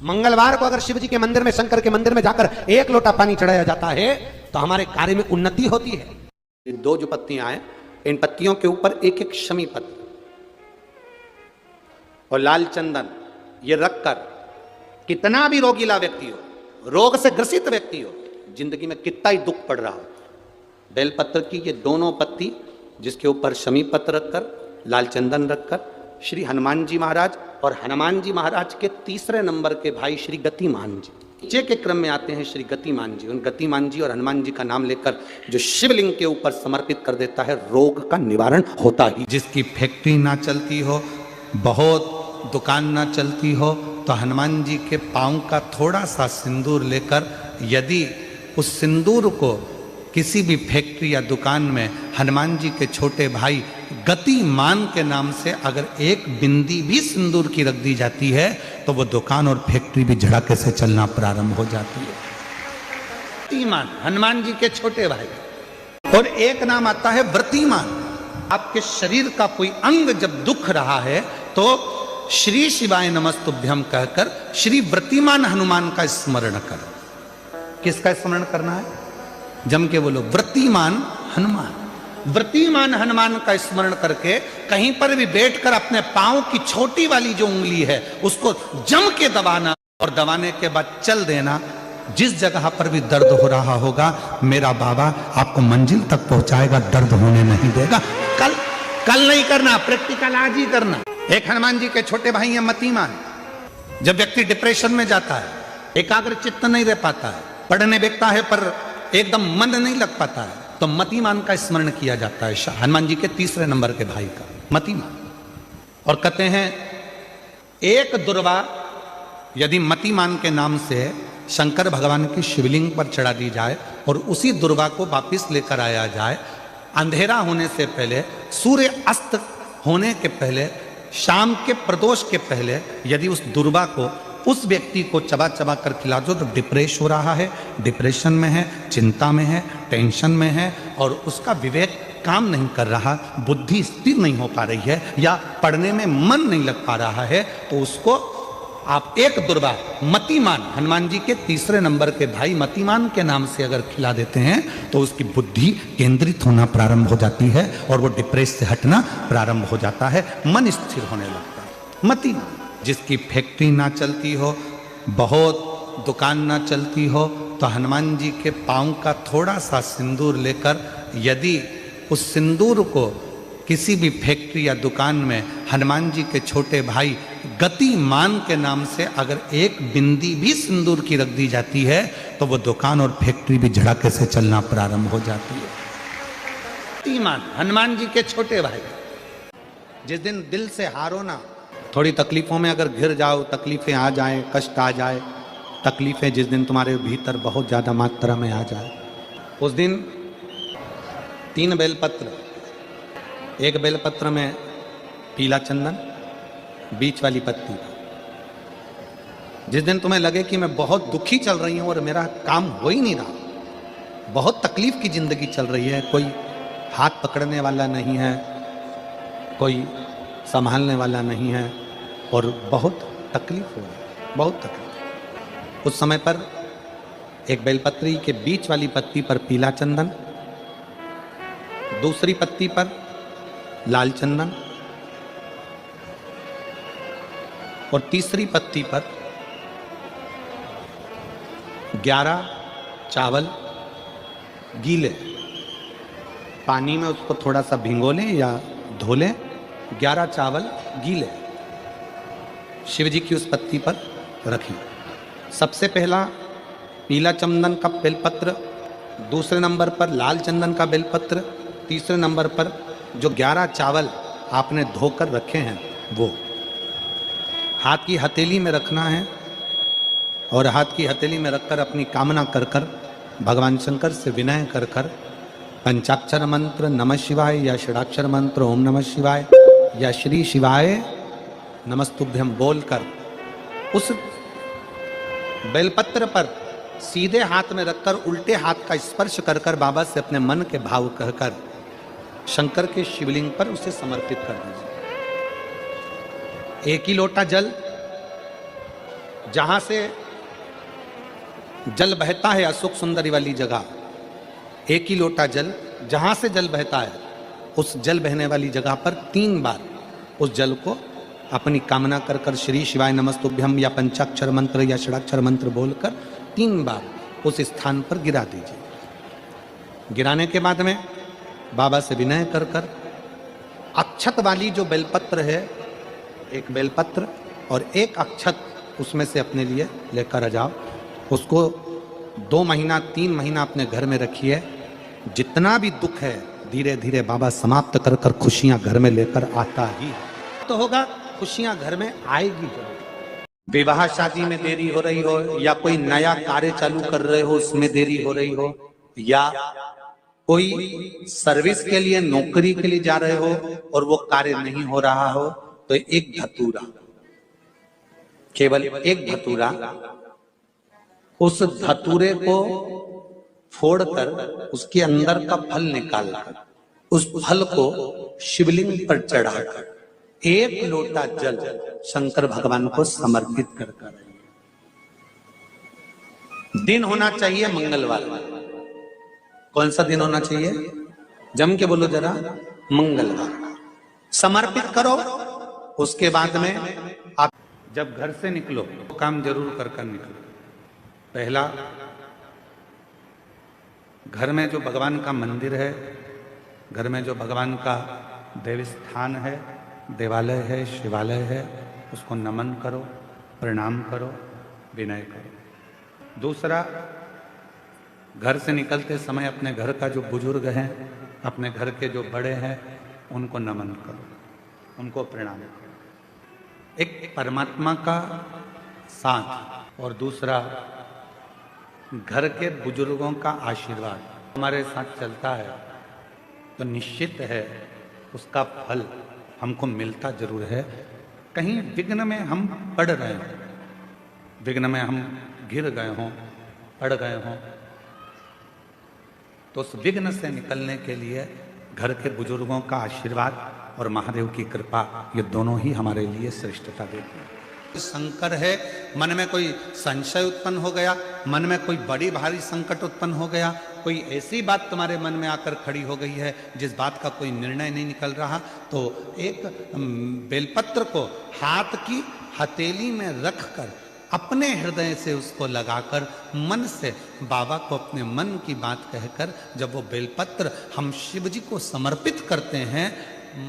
मंगलवार को अगर शिव जी के मंदिर में, शंकर के मंदिर में जाकर 1 लोटा पानी चढ़ाया जाता है तो हमारे कार्य में उन्नति होती है। ये 2 जो पत्तियां हैं, इन पत्तियों के ऊपर एक एक शमी पत्र और लाल चंदन ये रखकर कितना भी रोगीला व्यक्ति हो, रोग से ग्रसित व्यक्ति हो, जिंदगी में कितना ही दुख पड़ रहा हो, बेलपत्र की ये दोनों पत्ती जिसके ऊपर शमी पत्र रखकर, लाल चंदन रखकर श्री हनुमान जी महाराज और हनुमान जी महाराज के तीसरे नंबर के भाई श्री गतिमान जी, नीचे के क्रम में आते हैं श्री गतिमान जी। उन गतिमान जी और हनुमान जी का नाम लेकर जो शिवलिंग के ऊपर समर्पित कर देता है, रोग का निवारण होता ही। जिसकी फैक्ट्री ना चलती हो, बहुत दुकान ना चलती हो, तो हनुमान जी के पांव का थोड़ा सा सिंदूर लेकर यदि उस सिंदूर को किसी भी फैक्ट्री या दुकान में हनुमान जी के छोटे भाई गतिमान के नाम से अगर एक बिंदी भी सिंदूर की रख दी जाती है तो वो दुकान और फैक्ट्री भी झड़के से चलना प्रारंभ हो जाती है। गतिमान हनुमान जी के छोटे भाई, और एक नाम आता है व्रतिमान। आपके शरीर का कोई अंग जब दुख रहा है तो श्री शिवाय नमस्तुभ्यम कहकर श्री व्रतिमान हनुमान का स्मरण कर। किसका स्मरण करना है? जम के बोलो, व्रतिमान हनुमान। व्रतिमान हनुमान का स्मरण करके कहीं पर भी बैठकर अपने पांव की छोटी वाली जो उंगली है उसको जम के दबाना, और दबाने के बाद चल देना। जिस जगह पर भी दर्द हो रहा होगा, मेरा बाबा आपको मंजिल तक पहुंचाएगा, दर्द होने नहीं देगा। कल नहीं करना, प्रैक्टिकल आज ही करना। एक हनुमान जी के छोटे भाई हैं मतिमान। जब व्यक्ति डिप्रेशन में जाता है, एकाग्र चित्त नहीं रह पाता है, पढ़ने बैठता है पर एकदम मन नहीं लग पाता है, तो मतिमान का स्मरण किया जाता है, हनुमान जी के तीसरे नंबर के भाई का मतिमान। और कहते हैं एक दुर्वा यदि मतिमान के नाम से शंकर भगवान की शिवलिंग पर चढ़ा दी जाए और उसी दुर्वा को वापिस लेकर आया जाए, अंधेरा होने से पहले, सूर्य अस्त होने के पहले, शाम के प्रदोष के पहले यदि उस दुर्वा को उस व्यक्ति को चबा चबा कर खिला दो तो डिप्रेस हो रहा है, डिप्रेशन में है, चिंता में है, टेंशन में है और उसका विवेक काम नहीं कर रहा, बुद्धि स्थिर नहीं हो पा रही है या पढ़ने में मन नहीं लग पा रहा है, तो उसको आप एक दुर्वा मतिमान हनुमान जी के तीसरे नंबर के भाई मतिमान के नाम से अगर खिला देते हैं तो उसकी बुद्धि केंद्रित होना प्रारंभ हो जाती है और वो डिप्रेस से हटना प्रारंभ हो जाता है, मन स्थिर होने लगता है। मतिमान जिसकी फैक्ट्री ना चलती हो, बहुत दुकान ना चलती हो, तो हनुमान जी के पांव का थोड़ा सा सिंदूर लेकर यदि उस सिंदूर को किसी भी फैक्ट्री या दुकान में हनुमान जी के छोटे भाई गतिमान के नाम से अगर एक बिंदी भी सिंदूर की रख दी जाती है तो वो दुकान और फैक्ट्री भी झड़के से चलना प्रारंभ हो जाती है। गतिमान हनुमान जी के छोटे भाई। जिस दिन दिल से हारो ना, थोड़ी तकलीफों में अगर घिर जाओ, तकलीफें आ जाएं, कष्ट आ जाए, तकलीफें जिस दिन तुम्हारे भीतर बहुत ज़्यादा मात्रा में आ जाए, उस दिन 3 बेलपत्र, एक बेलपत्र में पीला चंदन, बीच वाली पत्ती। जिस दिन तुम्हें लगे कि मैं बहुत दुखी चल रही हूँ और मेरा काम हो ही नहीं रहा, बहुत तकलीफ की जिंदगी चल रही है, कोई हाथ पकड़ने वाला नहीं है, कोई संभालने वाला नहीं है और बहुत तकलीफ हो रही है, बहुत तकलीफ। उस समय पर एक बेलपत्री के बीच वाली पत्ती पर पीला चंदन, दूसरी पत्ती पर लाल चंदन और तीसरी पत्ती पर 11 चावल गीले, पानी में उसको थोड़ा सा भिगो लें या धो लें, 11 चावल गीले शिव जी की उस पत्ती पर रखिए। सबसे पहला पीला चंदन का बेलपत्र, दूसरे नंबर पर लाल चंदन का बेलपत्र, तीसरे नंबर पर जो 11 चावल आपने धोकर रखे हैं वो हाथ की हथेली में रखना है और हाथ की हथेली में रखकर अपनी कामना कर कर भगवान शंकर से विनय कर कर पंचाक्षर मंत्र नमः शिवाय या षडाक्षर मंत्र ओम नमः शिवाय या श्री शिवाय नमस्तुभ्यम बोलकर उस बेलपत्र पर सीधे हाथ में रखकर उल्टे हाथ का स्पर्श कर कर बाबा से अपने मन के भाव कहकर शंकर के शिवलिंग पर उसे समर्पित कर दीजिए। एक ही लोटा जल जहां से जल बहता है अशोक सुंदरी वाली जगह, एक ही लोटा जल, जहां से जल बहता है उस जल बहने वाली जगह पर 3 बार उस जल को अपनी कामना कर कर श्री शिवाय नमस्तुभ्यम या पंचाक्षर मंत्र या षडाक्षर मंत्र बोलकर 3 बार उस स्थान पर गिरा दीजिए। गिराने के बाद में बाबा से विनय कर कर अक्षत वाली जो बेलपत्र है, एक बेलपत्र और एक अक्षत उसमें से अपने लिए लेकर आ जाओ। उसको 2 महीना 3 महीना अपने घर में रखिए। जितना भी दुख है धीरे धीरे बाबा समाप्त कर कर खुशियां घर में लेकर आता ही तो होगा, खुशियां घर में आएगी जरूर। विवाह शादी में देरी हो रही हो या कोई नया कार्य चालू कर रहे हो उसमें देरी हो रही हो, या कोई सर्विस के लिए नौकरी के लिए जा रहे हो और वो कार्य नहीं हो रहा हो, तो एक धतूरा, केवल एक धतूरा, उस धतूरे को फोड़कर उसके अंदर का फल निकालकर उस फल को शिवलिंग पर चढ़ाकर 1 लोटा जल शंकर भगवान को समर्पित कर कर। दिन होना चाहिए मंगलवार। कौन सा दिन होना चाहिए? जम के बोलो जरा, मंगलवार। समर्पित करो। उसके बाद में आप जब घर से निकलो तो काम जरूर कर कर निकलो। पहला, घर में जो भगवान का मंदिर है, घर में जो भगवान का देव स्थान है, देवालय है, शिवालय है, उसको नमन करो, प्रणाम करो, विनय करो। दूसरा, घर से निकलते समय अपने घर का जो बुजुर्ग हैं, अपने घर के जो बड़े हैं, उनको नमन करो, उनको प्रणाम करो। एक परमात्मा का साथ और दूसरा घर के बुजुर्गों का आशीर्वाद हमारे साथ चलता है तो निश्चित है उसका फल हमको मिलता जरूर है। कहीं विघ्न में हम पड़ रहे हों, विघ्न में हम गिर गए हों, पड़ गए हों, तो उस विघ्न से निकलने के लिए घर के बुजुर्गों का आशीर्वाद और महादेव की कृपा, ये दोनों ही हमारे लिए श्रेष्ठता देती है। शंकर है, मन में कोई संशय उत्पन्न हो गया, मन में कोई बड़ी भारी संकट उत्पन्न हो गया, कोई ऐसी बात तुम्हारे मन में आकर खड़ी हो गई है जिस बात का कोई निर्णय नहीं निकल रहा, तो एक बेलपत्र को हाथ की हथेली में रखकर अपने हृदय से उसको लगाकर मन से बाबा को अपने मन की बात कहकर जब वो बेलपत्र हम शिव जी को समर्पित करते हैं,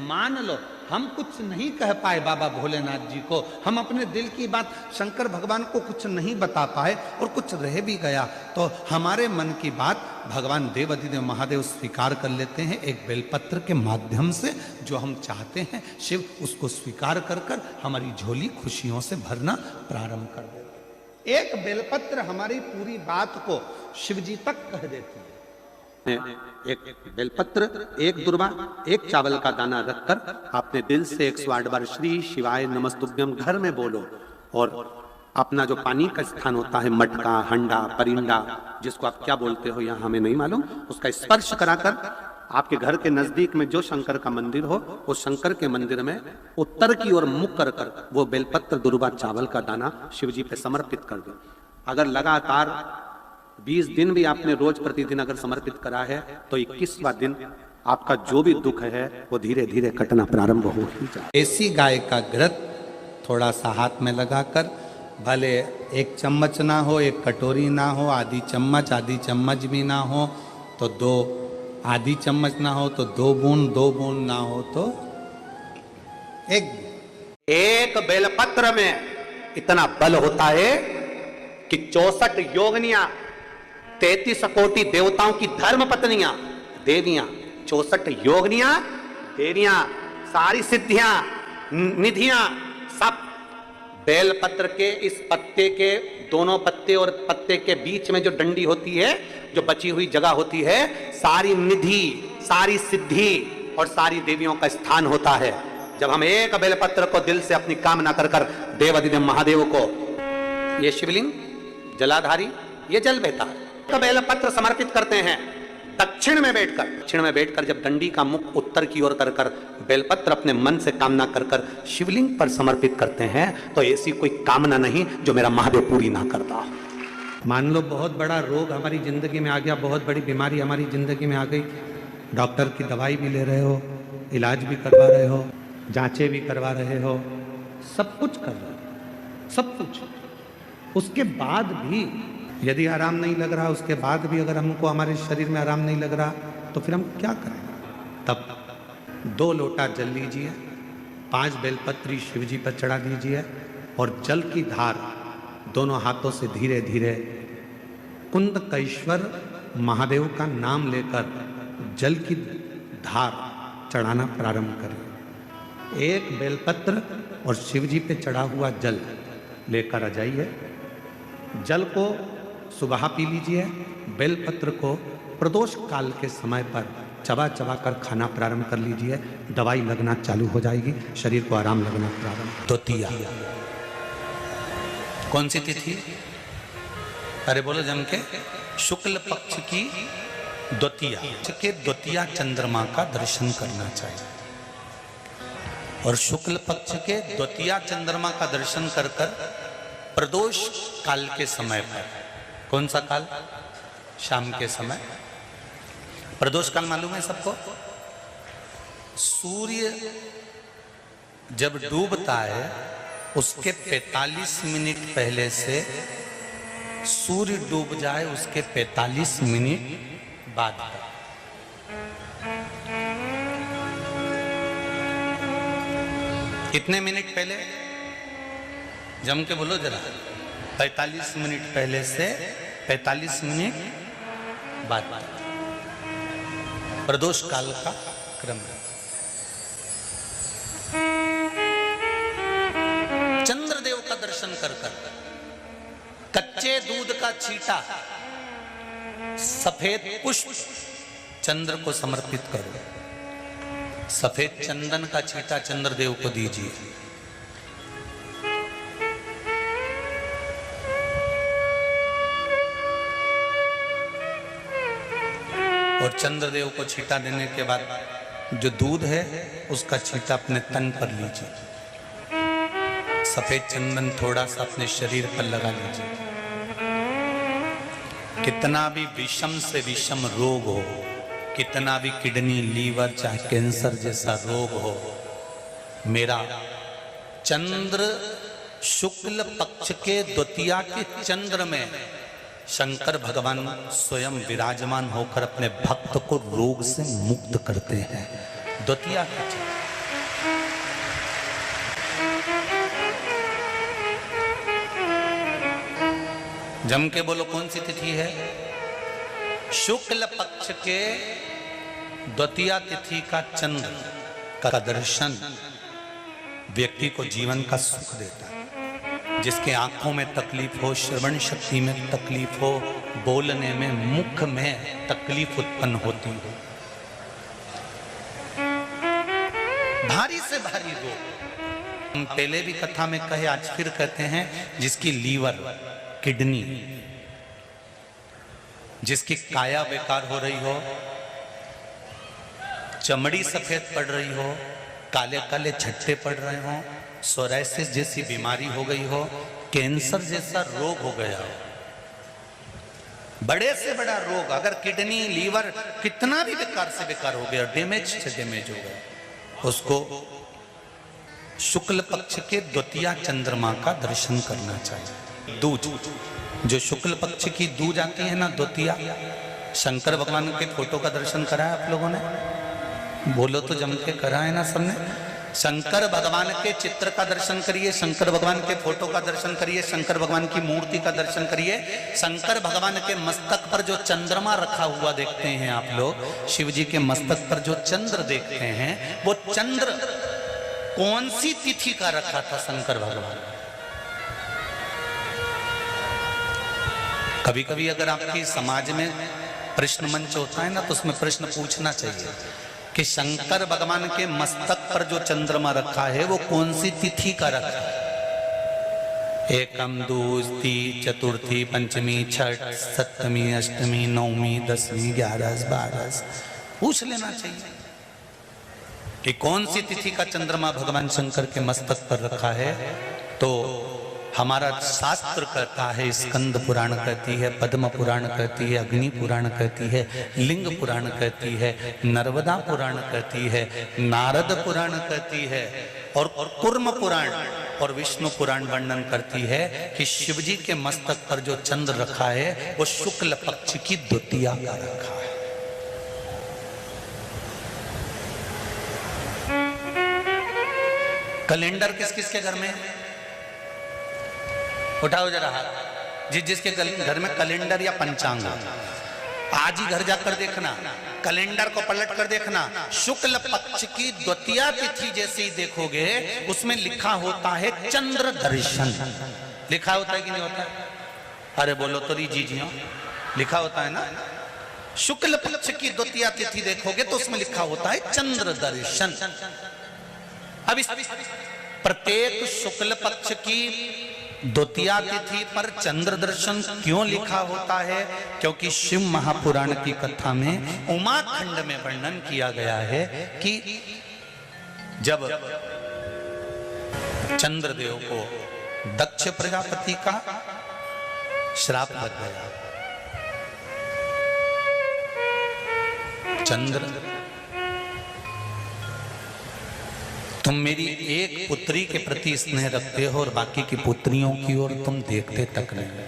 मान लो हम कुछ नहीं कह पाए बाबा भोलेनाथ जी को, हम अपने दिल की बात शंकर भगवान को कुछ नहीं बता पाए और कुछ रह भी गया, तो हमारे मन की बात भगवान देवाधिदेव महादेव स्वीकार कर लेते हैं एक बेलपत्र के माध्यम से। जो हम चाहते हैं शिव उसको स्वीकार कर कर हमारी झोली खुशियों से भरना प्रारंभ कर देते हैं। एक बेलपत्र हमारी पूरी बात को शिव जी तक कह देते हैं। एक बेलपत्र, एक दुर्वा, एक चावल का दाना रखकर आपने दिल से 108 बार श्री शिवाय नमस्तुभ्यम घर में बोलो और अपना जो पानी का स्थान होता है, मटका, हंडा, परिंदा, जिसको आप क्या बोलते हो यहाँ हमें नहीं मालूम, उसका स्पर्श कराकर आपके घर के नजदीक में जो शंकर का मंदिर हो उस शंकर के मंदिर में उत्तर की ओर मुख कर कर वो बेलपत्र, दुर्वा, चावल का दाना शिव जी पे समर्पित कर दो। अगर लगातार 20 दिन भी आपने रोज प्रतिदिन अगर समर्पित करा है तो 21वां दिन आपका जो भी दुख है वो धीरे धीरे कटना प्रारंभ हो ही जाए। देसी गाय का घृत थोड़ा सा हाथ में लगाकर, भले 1 चम्मच ना हो, 1 कटोरी ना हो, आधी चम्मच भी ना हो तो 2, आधी चम्मच ना हो तो 2 बूंद ना हो तो 1 बेलपत्र में इतना बल होता है कि 64 योगिनियां, 33 कोटि देवताओं की धर्म पत्नियां, देवियां, 64 योगिनियां, देवियां, सारी सिद्धियां, निधियां, सब बेलपत्र के इस पत्ते के दोनों पत्ते और पत्ते के बीच में जो डंडी होती है, जो बची हुई जगह होती है, सारी निधि, सारी सिद्धि और सारी देवियों का स्थान होता है। जब हम एक बेलपत्र को दिल से अपनी कामना कर कर देवाधिदेव महादेव को, ये शिवलिंग जलाधारी, ये जल बहता है, तो बेलपत्र समर्पित करते हैं, दक्षिण में बैठकर जब दंडी का मुख उत्तर की ओर कर बेलपत्र अपने मन से कामना कर शिवलिंग पर समर्पित करते हैं, तो ऐसी कोई कामना नहीं जो मेरा महादेव पूरी ना करता। मान लो बहुत बड़ा रोग हमारी जिंदगी में आ गया, बहुत बड़ी बीमारी हमारी जिंदगी में आ गई, डॉक्टर की दवाई भी ले रहे हो, इलाज भी करवा रहे हो, जांचें भी करवा रहे हो, सब कुछ कर रहे हो, सब कुछ। उसके बाद भी यदि आराम नहीं लग रहा, उसके बाद भी अगर हमको हमारे शरीर में आराम नहीं लग रहा, तो फिर हम क्या करें? तब 2 लोटा जल लीजिए, 5 बेलपत्री शिव जी पर चढ़ा दीजिए और जल की धार दोनों हाथों से धीरे धीरे कुंदकेश्वर महादेव का नाम लेकर जल की धार चढ़ाना प्रारंभ करें। 1 बेलपत्र और शिव जी पे चढ़ा हुआ जल लेकर आ जाइए। जल को सुबह पी लीजिए, बेलपत्र को प्रदोष काल के समय पर चबा चबा कर खाना प्रारंभ कर लीजिए। दवाई लगना चालू हो जाएगी, शरीर को आराम लगना प्रारंभ। द्वितीया कौन सी तिथि? अरे बोलो जम के, शुक्ल पक्ष की द्वितीया के द्वितीया चंद्रमा का दर्शन करना चाहिए। और शुक्ल पक्ष के द्वितीया चंद्रमा का दर्शन कर प्रदोष काल के समय पर, कौन सा काल? शाम के समय। प्रदोष काल मालूम है सबको? सूर्य जब डूबता है उसके 45 मिनट पहले से सूर्य डूब जाए उसके 45 मिनट बाद का। कितने मिनट पहले? जम के बोलो जरा। 45 मिनट पहले से 45 मिनट बाद प्रदोष काल का क्रम है। चंद्रदेव का दर्शन कर कच्चे दूध का छींटा, सफेद पुष्प चंद्र को समर्पित करो। सफेद चंदन का छींटा चंद्रदेव को दीजिए। और चंद्रदेव को छींटा देने के बाद जो दूध है उसका छींटा अपने तन पर लीजिए। सफेद चंदन थोड़ा सा अपने शरीर पर लगा लीजिए। कितना भी विषम से विषम रोग हो, कितना भी किडनी, लीवर, चाहे कैंसर जैसा रोग हो, मेरा चंद्र शुक्ल पक्ष के द्वितीया के चंद्र में शंकर भगवान स्वयं विराजमान होकर अपने भक्त को रोग से मुक्त करते हैं। द्वितीया का चंद्र। जम के बोलो कौन सी तिथि है? शुक्ल पक्ष के द्वितीया तिथि का चंद्र का दर्शन व्यक्ति को जीवन का सुख देता है। जिसके आंखों में तकलीफ हो, श्रवण शक्ति में तकलीफ हो, बोलने में, मुख में तकलीफ उत्पन्न होती हो, भारी से भारी रोग, हम पहले भी कथा में कहे, आज फिर कहते हैं, जिसकी लीवर, किडनी, जिसकी काया बेकार हो रही हो, चमड़ी सफेद पड़ रही हो, काले काले छट्टे पड़ रहे हो, सोराइसिस जैसी बीमारी हो गई हो, कैंसर जैसा रोग हो गया हो, बड़े से बड़ा रोग, अगर किडनी, लीवर कितना भी बेकार से बेकार हो गया, डैमेज से डैमेज हो गया, उसको शुक्ल पक्ष के द्वितीया चंद्रमा का दर्शन करना चाहिए। दूज, जो शुक्ल पक्ष की दूज आती है ना, द्वितीया, शंकर भगवान के फोटो का दर्शन करा है आप लोगों ने? बोलो तो जम के करा है ना सबने? शंकर भगवान के चित्र का दर्शन करिए, शंकर भगवान के फोटो का दर्शन करिए, शंकर भगवान की मूर्ति का दर्शन करिए। शंकर भगवान के मस्तक पर जो चंद्रमा रखा हुआ देखते हैं आप लोग, शिव जी के मस्तक पर जो चंद्र देखते हैं, वो चंद्र कौन सी तिथि का रखा था शंकर भगवान? कभी कभी अगर आपकी समाज में प्रश्न मंच होता है ना, तो उसमें प्रश्न पूछना चाहिए कि शंकर भगवान के मस्तक पर जो चंद्रमा रखा है वो कौन सी तिथि का रखा है। एकम दूसरी चतुर्थी पंचमी छठ सप्तमी अष्टमी नवमी दसवीं 11 12 पूछ लेना चाहिए कि कौन सी तिथि का चंद्रमा भगवान शंकर के मस्तक पर रखा है। तो हमारा शास्त्र कहता है, स्कंद पुराण कहती है, पद्म पुराण कहती है, अग्नि पुराण कहती है, लिंग पुराण कहती है, नर्मदा पुराण कहती है, नारद पुराण कहती है और कूर्म पुराण और विष्णु पुराण वर्णन करती है कि शिव जी के मस्तक पर जो चंद्र रखा है वो शुक्ल पक्ष की द्वितीया का रखा है। कैलेंडर किस किस के घर में? उठाओ जरा हाथ। जिसके घर में कैलेंडर या पंचांग, आज ही घर जाकर देखना, कैलेंडर को पलट कर देखना, शुक्ल पक्ष की द्वितीया तिथि जैसे ही देखोगे उसमें लिखा होता है चंद्र दर्शन। लिखा होता है कि नहीं होता है? अरे बोलो तो जी जी लिखा होता है ना। शुक्ल पक्ष की द्वितीया तिथि देखोगे तो उसमें लिखा होता है चंद्र दर्शन। अब इस प्रत्येक शुक्ल पक्ष की द्वितीया तिथि पर चंद्र दर्शन क्यों लिखा होता है? क्योंकि शिव महापुराण की कथा में उमा खंड में वर्णन किया गया है कि जब चंद्रदेव को दक्ष प्रजापति का श्राप लग गया, चंद्र तुम मेरी एक पुत्री के प्रति स्नेह रखते हो और बाकी की पुत्रियों की ओर तुम देखते तक नहीं।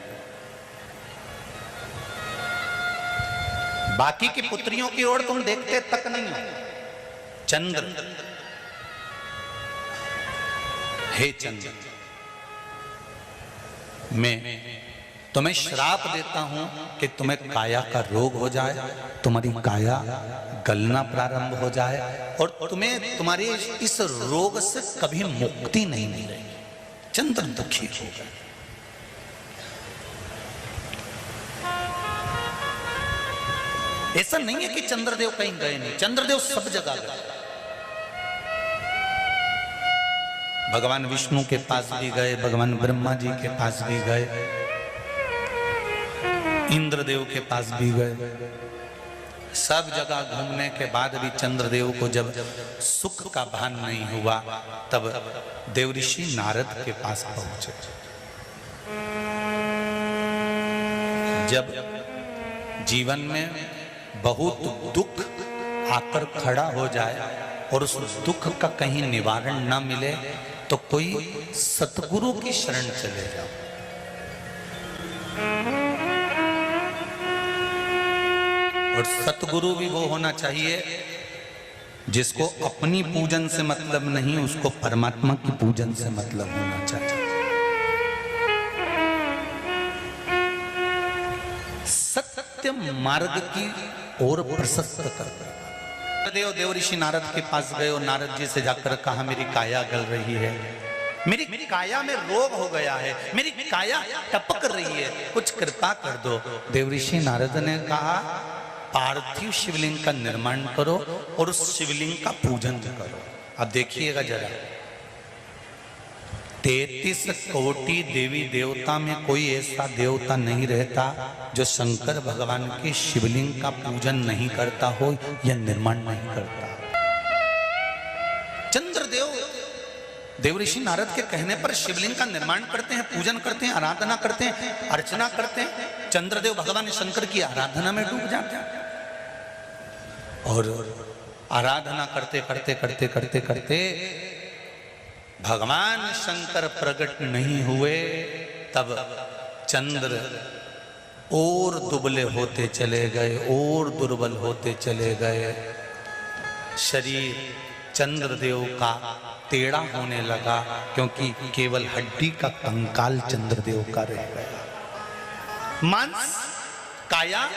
बाकी की पुत्रियों की ओर तुम देखते तक नहीं हो। चंद्र, हे चंद्र, मैं तुम्हें श्राप देता हूं कि तुम्हें काया का रोग हो जाए, तुम्हारी काया गलना प्रारंभ हो जाए और तुम्हें तुम्हारे इस रोग से कभी मुक्ति नहीं मिलेगी। चंद्र दुखी हो गए। ऐसा नहीं है कि चंद्रदेव कहीं गए नहीं, चंद्रदेव सब जगह गए। भगवान विष्णु के पास भी गए, भगवान ब्रह्मा जी के पास भी गए, इंद्रदेव के पास भी गए। सब जगह घूमने के बाद भी चंद्रदेव को जब सुख का भान नहीं हुआ तब देवऋषि नारद के पास पहुंचे। जब जीवन में बहुत दुख आकर खड़ा हो जाए और उस दुख का कहीं निवारण न मिले तो कोई सतगुरु की शरण चले जाओ। और सतगुरु भी वो होना चाहिए जिसको अपनी पूजन से मतलब नहीं, उसको परमात्मा की पूजन से मतलब होना चाहिए। सत्य मार्ग की ओर प्रशस्त कर। देवऋषि नारद के पास गए और नारद जी से जाकर कहा मेरी काया गल रही है, मेरी काया में रोग हो गया है, मेरी काया टपक रही है, कुछ कृपा कर दो। देवऋषि नारद ने कहा पार्थिव शिवलिंग का निर्माण करो और उस शिवलिंग का पूजन करो। अब देखिएगा जरा, 33 कोटि देवी देवता में कोई ऐसा देवता नहीं रहता जो शंकर भगवान के शिवलिंग का पूजन नहीं करता हो या निर्माण नहीं करता। चंद्रदेव देवऋषि नारद के कहने पर शिवलिंग का निर्माण करते हैं, पूजन करते हैं, आराधना करते हैं, अर्चना करते हैं। चंद्रदेव भगवान शंकर की आराधना में डूब जाते हैं और आराधना करते करते करते करते करते भगवान शंकर प्रकट नहीं हुए तब चंद्र और दुबले होते चले गए और दुर्बल होते चले गए। शरीर चंद्रदेव का टेढ़ा होने लगा क्योंकि केवल हड्डी का कंकाल चंद्रदेव का रह गया। मांस काया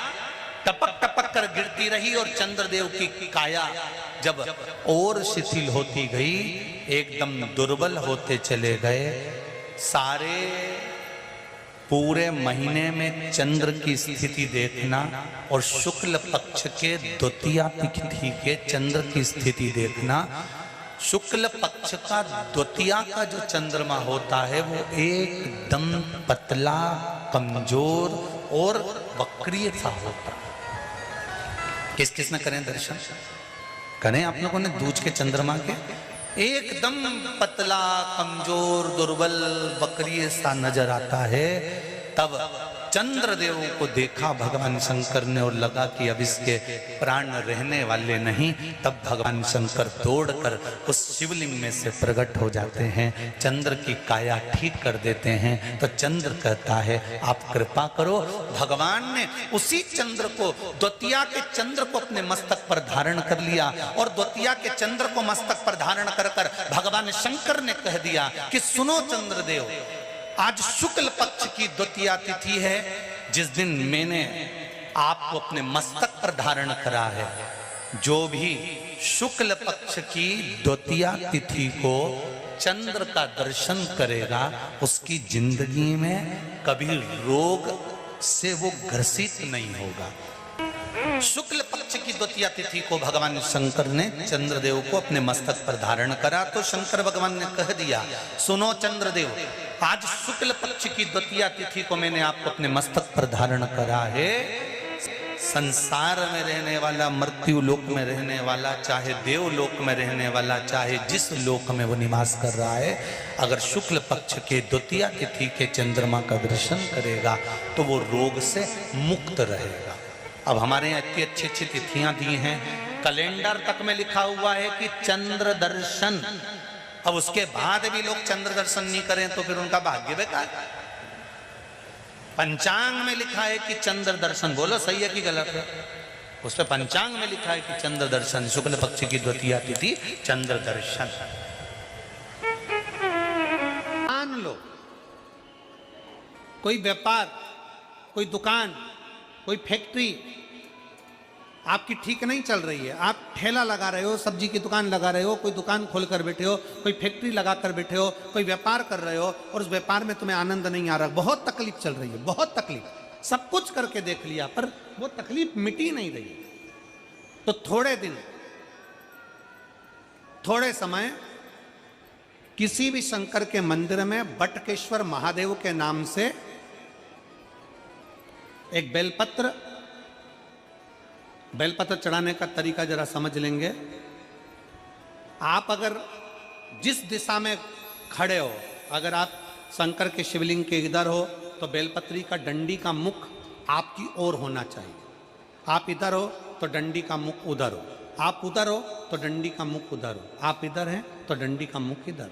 टपक टपक कर गिरती रही और चंद्रदेव की काया जब और शिथिल होती गई एकदम दुर्बल होते चले गए। सारे पूरे महीने में चंद्र की स्थिति देखना और शुक्ल पक्ष के द्वितीया तिथि के चंद्र की स्थिति देखना, शुक्ल पक्ष का द्वितीया का जो चंद्रमा होता है वो एकदम पतला, कमजोर और वक्रीय सा होता है। किस किस ने करें दर्शन? करें आप लोगों ने दूज के चंद्रमा के? एकदम पतला, कमजोर, दुर्बल, वक्रीय सा नजर आता है। तब चंद्रदेव को देखा भगवान शंकर ने और लगा कि अब इसके प्राण रहने वाले नहीं। तब भगवान शंकर दौड़कर उस शिवलिंग में से प्रकट हो जाते हैं, चंद्र की काया ठीक कर देते हैं। तो चंद्र कहता है आप कृपा करो। भगवान ने उसी चंद्र को, द्वितीया के चंद्र को अपने मस्तक पर धारण कर लिया और द्वितीया के चंद्र को मस्तक पर धारण कर भगवान शंकर ने कह दिया कि सुनो चंद्रदेव, आज शुक्ल पक्ष की द्वितीया तिथि है, जिस दिन मैंने आपको अपने मस्तक पर धारण करा है। जो भी शुक्ल पक्ष की द्वितीया तिथि को चंद्र का दर्शन करेगा उसकी जिंदगी में कभी रोग से वो ग्रसित नहीं होगा। शुक्ल पक्ष की द्वितीया तिथि को भगवान शंकर ने चंद्रदेव को अपने मस्तक पर धारण करा। तो शंकर भगवान ने कह दिया सुनो चंद्रदेव, आज शुक्ल पक्ष की द्वितीया तिथि को मैंने आपको अपने मस्तक पर धारण करा है। संसार में रहने वाला, मृत्यु लोक में रहने वाला, चाहे देवलोक में रहने वाला, चाहे जिस लोक में वो निवास कर रहा है, अगर शुक्ल पक्ष के द्वितीया तिथि के चंद्रमा का दर्शन करेगा तो वो रोग से मुक्त रहेगा। अब हमारे यहाँ इतनी अच्छी अच्छी तिथियां दी हैं, कैलेंडर तक में लिखा हुआ है कि चंद्र दर्शन। अब उसके बाद भी लोग चंद्र दर्शन नहीं करें तो फिर उनका भाग्य बेकार। पंचांग में लिखा है कि चंद्र दर्शन, बोलो सही है कि गलत है? उस पर पंचांग में लिखा है कि चंद्र दर्शन, शुक्ल पक्ष की द्वितीया तिथि चंद्र दर्शन। मान लो कोई व्यापार, कोई दुकान, कोई फैक्ट्री आपकी ठीक नहीं चल रही है, आप ठेला लगा रहे हो, सब्जी की दुकान लगा रहे हो, कोई दुकान खोल कर बैठे हो, कोई फैक्ट्री लगा कर बैठे हो, कोई व्यापार कर रहे हो और उस व्यापार में तुम्हें आनंद नहीं आ रहा, बहुत तकलीफ चल रही है, बहुत तकलीफ, सब कुछ करके देख लिया पर वो तकलीफ मिटी नहीं रही। तो थोड़े दिन, थोड़े समय किसी भी शंकर के मंदिर में बटकेश्वर महादेव के नाम से एक बेलपत्र चढ़ाने का तरीका जरा समझ लेंगे। आप अगर जिस दिशा में खड़े हो, अगर आप शंकर के शिवलिंग के इधर हो तो बेलपत्री का डंडी का मुख आपकी ओर होना चाहिए। आप इधर हो तो डंडी का मुख उधर हो, आप उधर हो तो डंडी का मुख उधर हो, आप इधर हैं तो डंडी का मुख इधर हो।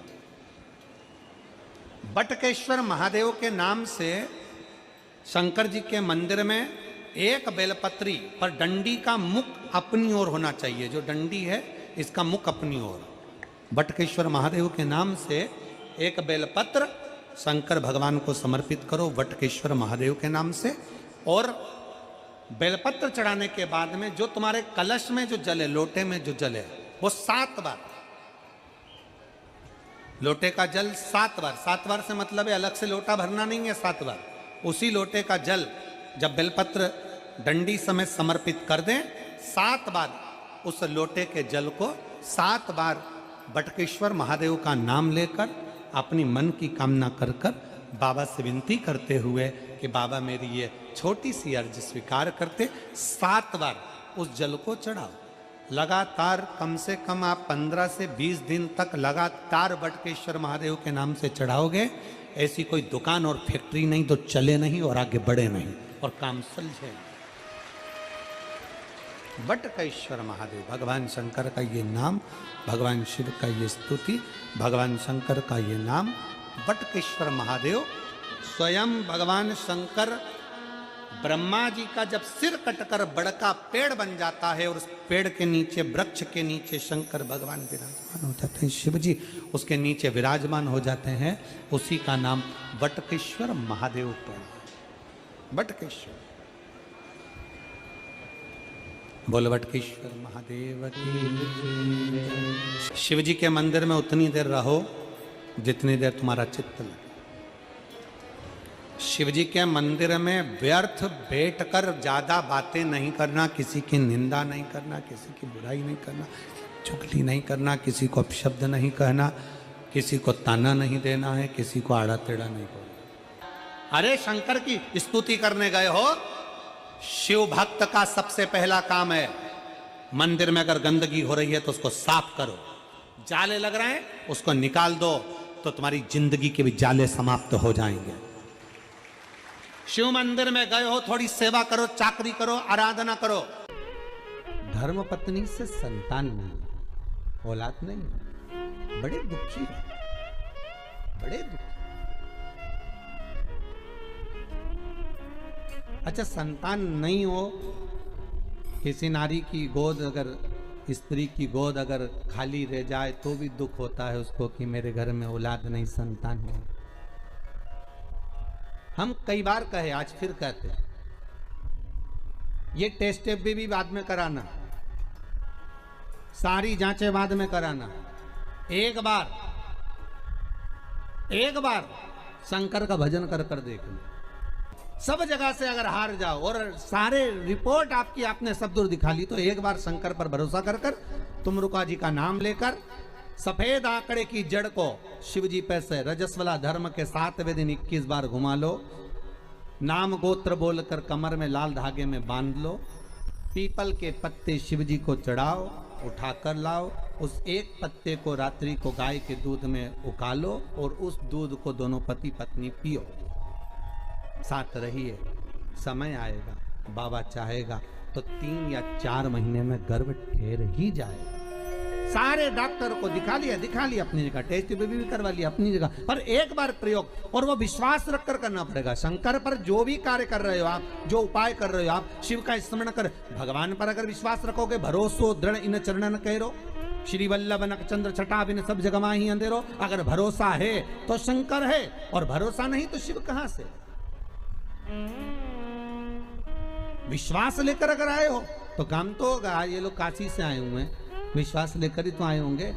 बटकेश्वर महादेव के नाम से शंकर जी के मंदिर में एक बेलपत्री पर डंडी का मुख अपनी ओर होना चाहिए। जो डंडी है इसका मुख अपनी ओर। बटकेश्वर महादेव के नाम से एक बेलपत्र शंकर भगवान को समर्पित करो बटकेश्वर महादेव के नाम से। और बेलपत्र चढ़ाने के बाद में जो तुम्हारे कलश में जो जल है, लोटे में जो जल है, वो 7 बार, लोटे का जल 7 बार, 7 बार से मतलब है अलग से लोटा भरना नहीं है, 7 बार उसी लोटे का जल जब बेलपत्र डंडी समेत समर्पित कर दें, 7 बार उस लोटे के जल को 7 बार बटकेश्वर महादेव का नाम लेकर अपनी मन की कामना कर कर बाबा से विनती करते हुए कि बाबा मेरी ये छोटी सी अर्ज स्वीकार करते, 7 बार उस जल को चढ़ाओ। लगातार कम से कम आप 15 से 20 दिन तक लगातार बटकेश्वर महादेव के नाम से चढ़ाओगे। ऐसी कोई दुकान और फैक्ट्री नहीं तो चले नहीं और आगे बढ़े नहीं और काम सुलझे। बटकेश्वर महादेव, भगवान शंकर का ये नाम, भगवान शिव का ये स्तुति, भगवान शंकर का ये नाम बटकेश्वर महादेव। स्वयं भगवान शंकर ब्रह्मा जी का जब सिर कटकर बड़का पेड़ बन जाता है और उस पेड़ के नीचे, वृक्ष के नीचे शंकर भगवान विराजमान हो जाते हैं, शिव जी उसके नीचे विराजमान हो जाते हैं, उसी का नाम बटकेश्वर महादेव पड़ा। बटकेश्वर, बोल बटकेश्वर महादेव की। शिव जी के मंदिर में उतनी देर रहो जितनी देर तुम्हारा चित्त लगे। शिव जी के मंदिर में व्यर्थ बैठकर ज्यादा बातें नहीं करना, किसी की निंदा नहीं करना, किसी की बुराई नहीं करना, चुगली नहीं करना, किसी को अपशब्द नहीं कहना, किसी को ताना नहीं देना है, किसी को आड़ा टेढ़ा नहीं बोलना। अरे शंकर की स्तुति करने गए हो, शिव भक्त का सबसे पहला काम है मंदिर में अगर गंदगी हो रही है तो उसको साफ करो, जाले लग रहे हैं उसको निकाल दो, तो तुम्हारी जिंदगी के भी जाले समाप्त हो जाएंगे। शिव मंदिर में गए हो, थोड़ी सेवा करो, चाकरी करो, आराधना करो। धर्म पत्नी से संतान नहीं, औलाद नहीं, बड़े दुखी है, बड़े दुखी। अच्छा, संतान नहीं हो, किसी नारी की गोद अगर, स्त्री की गोद अगर खाली रह जाए तो भी दुख होता है उसको कि मेरे घर में औलाद नहीं, संतान नहीं। हम कई बार कहे, आज फिर कहते हैं, ये टेस्ट भी बाद में कराना, सारी जांचें बाद में कराना। एक बार शंकर का भजन कर कर देख लो। सब जगह से अगर हार जाओ और सारे रिपोर्ट आपकी आपने सब दूर दिखा ली, तो एक बार शंकर पर भरोसा कर कर तुमरुका जी का नाम लेकर सफेद आंकड़े की जड़ को शिव जी पे से रजस्वला धर्म के 7वें दिन 21 बार घुमा लो। नाम गोत्र बोलकर कमर में लाल धागे में बांध लो। पीपल के पत्ते शिव जी को चढ़ाओ, उठाकर लाओ। उस एक पत्ते को रात्रि को गाय के दूध में उकालो और उस दूध को दोनों पति पत्नी पियो। साथ रहिए, समय आएगा, बाबा चाहेगा तो 3 या 4 महीने में गर्भ ठहर ही जाएगा। सारे डॉक्टर को दिखा लिया अपनी जगह, टेस्ट भी करवा लिया अपनी जगह, पर एक बार प्रयोग, और वो विश्वास रखकर करना पड़ेगा। शंकर पर जो भी कार्य कर रहे हो आप, जो उपाय कर रहे हो आप, शिव का स्मरण कर, भगवान पर अगर विश्वास रखोगे, भरोसो दृढ़ इन चरणन कहो, श्री वल्लभ नखचंद्र छटा बिन सब जगमा ही अंधेरो। अगर भरोसा है तो शंकर है, और भरोसा नहीं तो शिव कहां से। विश्वास लेकर अगर आए हो तो काम तो होगा। ये लोग काशी से आए हुए हैं, विश्वास लेकर ही तो आए होंगे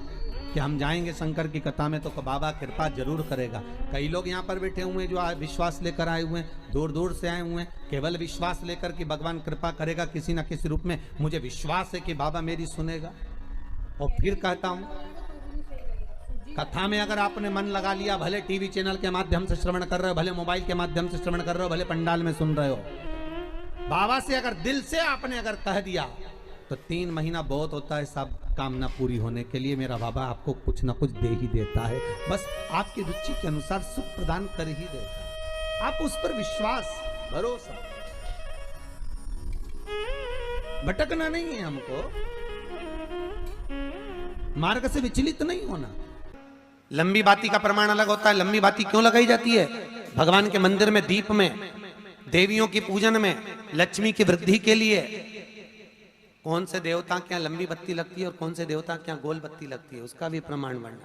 कि हम जाएंगे शंकर की कथा में तो बाबा कृपा जरूर करेगा। कई लोग यहाँ पर बैठे हुए हैं जो विश्वास लेकर आए हुए हैं, दूर दूर से आए हुए हैं, केवल विश्वास लेकर कि भगवान कृपा करेगा किसी ना किसी रूप में, मुझे विश्वास है कि बाबा मेरी सुनेगा। और फिर कहता हूं, कथा में अगर आपने मन लगा लिया, भले टीवी चैनल के माध्यम से श्रवण कर रहे हो, भले मोबाइल के माध्यम से श्रवण कर रहे हो, भले पंडाल में सुन रहे हो, बाबा से अगर दिल से आपने अगर कह दिया तो 3 महीना बहुत होता है सब कामना पूरी होने के लिए। मेरा बाबा आपको कुछ ना कुछ दे ही देता है, बस आपकी रुचि के अनुसार सुख प्रदान कर ही देता है। आप उस पर विश्वास, भरोसा, भटकना नहीं है हमको, मार्ग से विचलित नहीं होना। लंबी बाती का प्रमाण अलग होता है। लंबी बाती क्यों लगाई जाती है? भगवान के मंदिर में, दीप में, देवियों की पूजन में, लक्ष्मी की वृद्धि के लिए। कौन से देवता के यहाँ लंबी बत्ती लगती है और कौन से देवता के यहाँ गोल बत्ती लगती है, उसका भी प्रमाण वर्णन।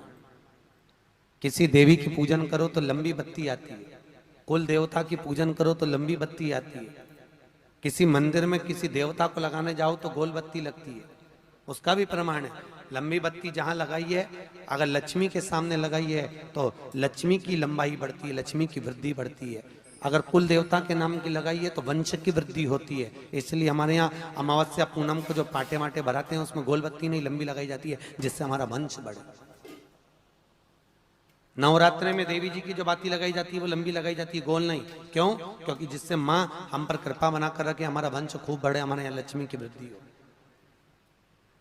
किसी देवी की पूजन करो तो लंबी बत्ती आती है, कुल देवता की पूजन करो तो लंबी बत्ती आती है। किसी मंदिर में किसी देवता को लगाने जाओ तो गोल बत्ती लगती है, उसका भी प्रमाण है। लंबी बत्ती जहां लगाई है, अगर लक्ष्मी के सामने लगाई है तो लक्ष्मी की लंबाई बढ़ती है, लक्ष्मी की वृद्धि बढ़ती है। अगर कुल देवता के नाम की लगाई है तो वंश की वृद्धि होती है। इसलिए हमारे यहाँ अमावस्या पूनम को जो पाटे माटे भराते हैं उसमें गोल बत्ती नहीं लंबी लगाई जाती है, जिससे हमारा वंश बढ़े। नवरात्रि में देवी जी की जो बाती लगाई जाती है वो लंबी लगाई जाती है, गोल नहीं। क्यों? क्योंकि जिससे माँ हम पर कृपा बनाकर रखे, हमारा वंश खूब बढ़े, हमारे यहाँ लक्ष्मी की वृद्धि हो।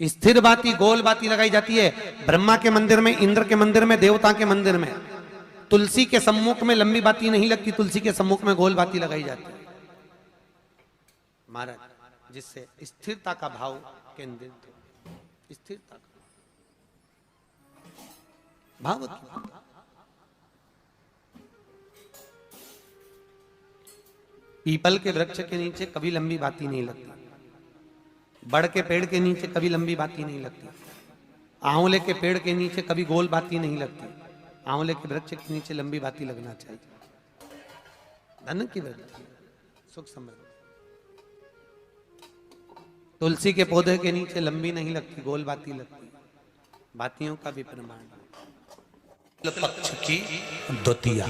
स्थिर बाती, गोल बाती लगाई जाती है ब्रह्मा के मंदिर में, इंद्र के मंदिर में, देवता के मंदिर में। तुलसी के सम्मुख में लंबी बाती नहीं लगती, तुलसी के सम्मुख में गोल बाती लगाई जाती है महाराज, जिससे स्थिरता का भाव केंद्रित हो। स्थिरता का भाव। पीपल के वृक्ष के नीचे कभी लंबी बाती नहीं लगती, बड़ के पेड़ के नीचे कभी लंबी बाती नहीं लगती, आंवले के पेड़ के नीचे कभी गोल बाती नहीं लगती। आंवले के वृक्ष के नीचे लंबी बाती लगना चाहिए। धन की वृद्धि, सुख समृद्धि। तुलसी के पौधे के नीचे लंबी नहीं लगती, गोल बाती लगती। बातियों का भी प्रमाण। पक्ष की द्वितीया।